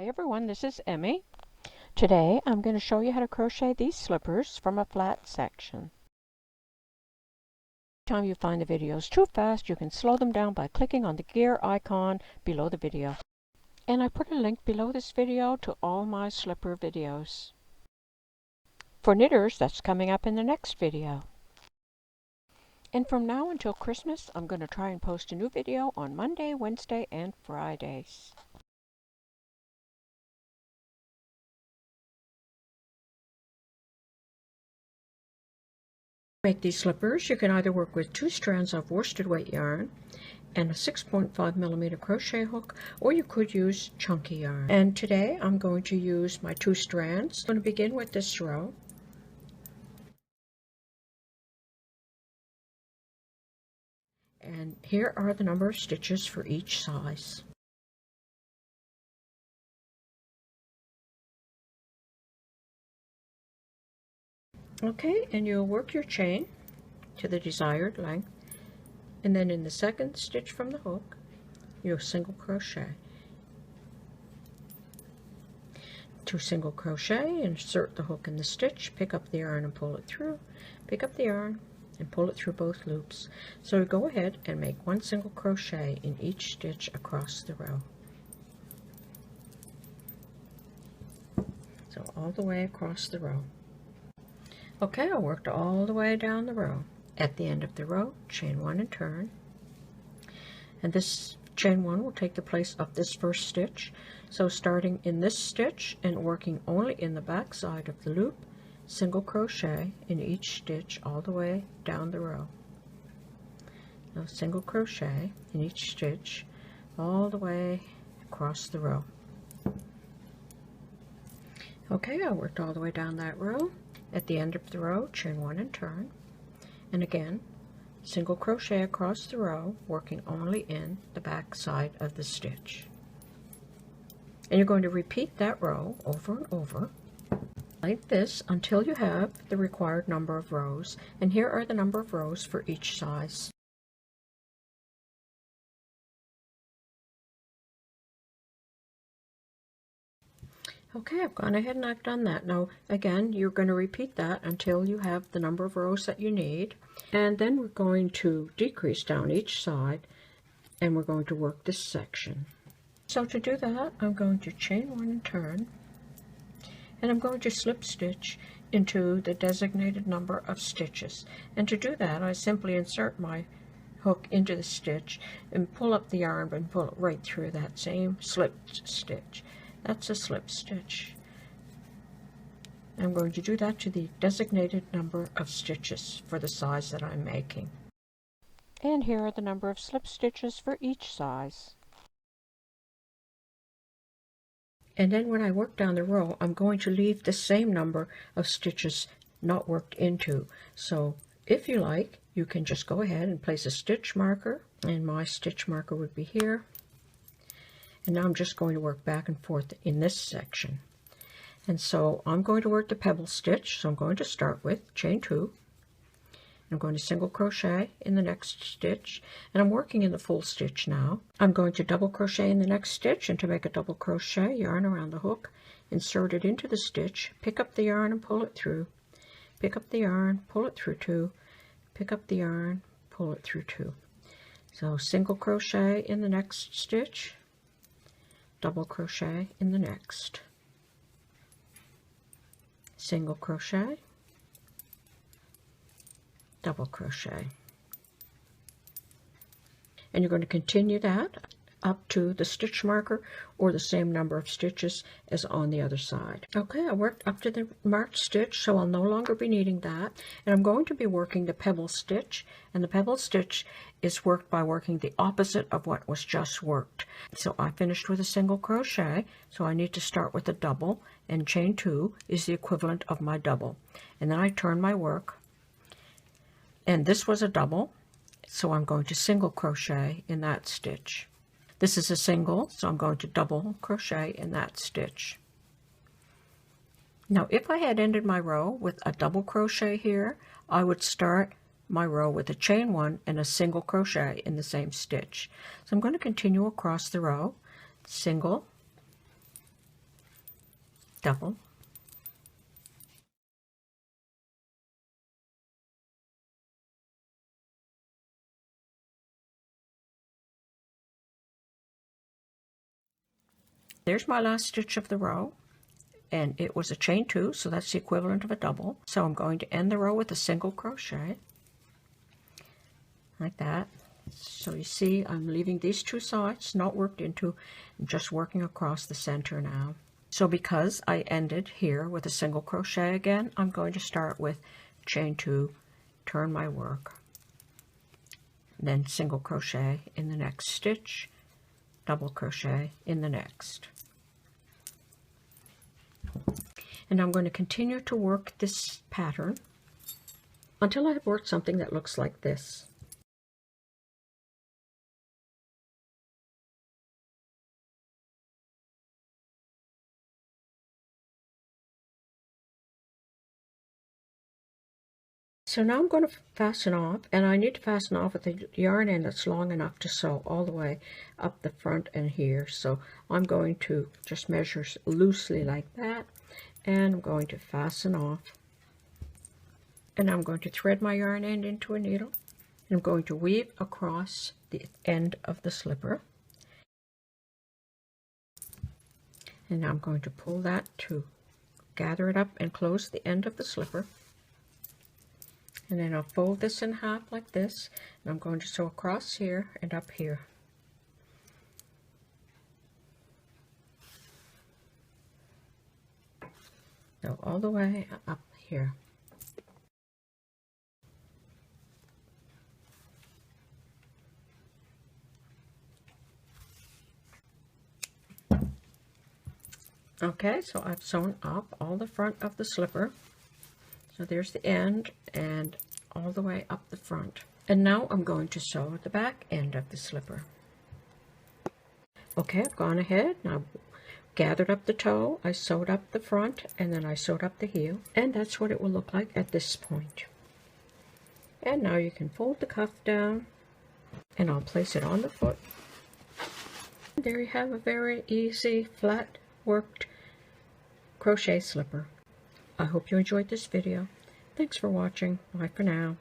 Hi everyone, this is Emmy. Today I'm going to show you how to crochet these slippers from a flat section. Every time you find the videos too fast, you can slow them down by clicking on the gear icon below the video. And I put a link below this video to all my slipper videos. For knitters, that's coming up in the next video. And from now until Christmas, I'm going to try and post a new video on Monday, Wednesday, and Fridays. To make these slippers, you can either work with 2 strands of worsted weight yarn and a 6.5mm crochet hook, or you could use chunky yarn. And today I'm going to use my 2 strands. I'm going to begin with this row. And here are the number of stitches for each size. Okay, and you'll work your chain to the desired length, and then in the second stitch from the hook, you'll single crochet. 2 single crochet, insert the hook in the stitch, pick up the yarn and pull it through, pick up the yarn and pull it through both loops. So go ahead and make 1 single crochet in each stitch across the row. So all the way across the row. Okay, I worked all the way down the row. At the end of the row, chain 1 and turn. And this chain 1 will take the place of this first stitch. So starting in this stitch and working only in the back side of the loop, single crochet in each stitch all the way down the row. Now single crochet in each stitch all the way across the row. Okay, I worked all the way down that row. At the end of the row, chain 1 and turn, and again single crochet across the row, working only in the back side of the stitch. And you're going to repeat that row over and over like this until you have the required number of rows, and here are the number of rows for each size. Okay, I've gone ahead and I've done that. Now again, you're going to repeat that until you have the number of rows that you need, and then we're going to decrease down each side and we're going to work this section. So to do that, I'm going to chain 1 and turn, and I'm going to slip stitch into the designated number of stitches. And to do that, I simply insert my hook into the stitch and pull up the yarn and pull it right through that same slipped stitch. That's a slip stitch. I'm going to do that to the designated number of stitches for the size that I'm making. And here are the number of slip stitches for each size. And then when I work down the row, I'm going to leave the same number of stitches not worked into. So if you like, you can just go ahead and place a stitch marker, and my stitch marker would be here. And now I'm just going to work back and forth in this section. And so I'm going to work the pebble stitch. So I'm going to start with chain 2. I'm going to single crochet in the next stitch, and I'm working in the full stitch now. I'm going to double crochet in the next stitch, and to make a double crochet, yarn around the hook, insert it into the stitch, pick up the yarn and pull it through, pick up the yarn, pull it through 2, pick up the yarn, pull it through 2. So single crochet in the next stitch, double crochet in the next, single crochet, double crochet, and you're going to continue that up to the stitch marker or the same number of stitches as on the other side. Okay, I worked up to the marked stitch, so I'll no longer be needing that, and I'm going to be working the pebble stitch, and the pebble stitch is worked by working the opposite of what was just worked. So I finished with a single crochet, so I need to start with a double, and chain 2 is the equivalent of my double, and then I turn my work, and this was a double, so I'm going to single crochet in that stitch. This is a single, so I'm going to double crochet in that stitch. Now if I had ended my row with a double crochet here, I would start my row with a chain 1 and a single crochet in the same stitch. So I'm going to continue across the row, single, double, there's my last stitch of the row, and it was a chain 2, so that's the equivalent of a double. So I'm going to end the row with a single crochet like that. So you see I'm leaving these 2 sides not worked into, and just working across the center now. So because I ended here with a single crochet again, I'm going to start with chain 2, turn my work, then single crochet in the next stitch, double crochet in the next. And I'm going to continue to work this pattern until I have worked something that looks like this. So now I'm going to fasten off, and I need to fasten off with a yarn end that's long enough to sew all the way up the front and here. So I'm going to just measure loosely like that, and I'm going to fasten off, and I'm going to thread my yarn end into a needle, and I'm going to weave across the end of the slipper, and now I'm going to pull that to gather it up and close the end of the slipper. And then I'll fold this in half like this, and I'm going to sew across here and up here. So all the way up here. Okay, so I've sewn up all the front of the slipper. So there's the end and all the way up the front. And now I'm going to sew the back end of the slipper. Okay, I've gone ahead. Now gathered up the toe, I sewed up the front, and then I sewed up the heel. And that's what it will look like at this point. And now you can fold the cuff down, and I'll place it on the foot. And there you have a very easy, flat worked crochet slipper. I hope you enjoyed this video. Thanks for watching. Bye for now.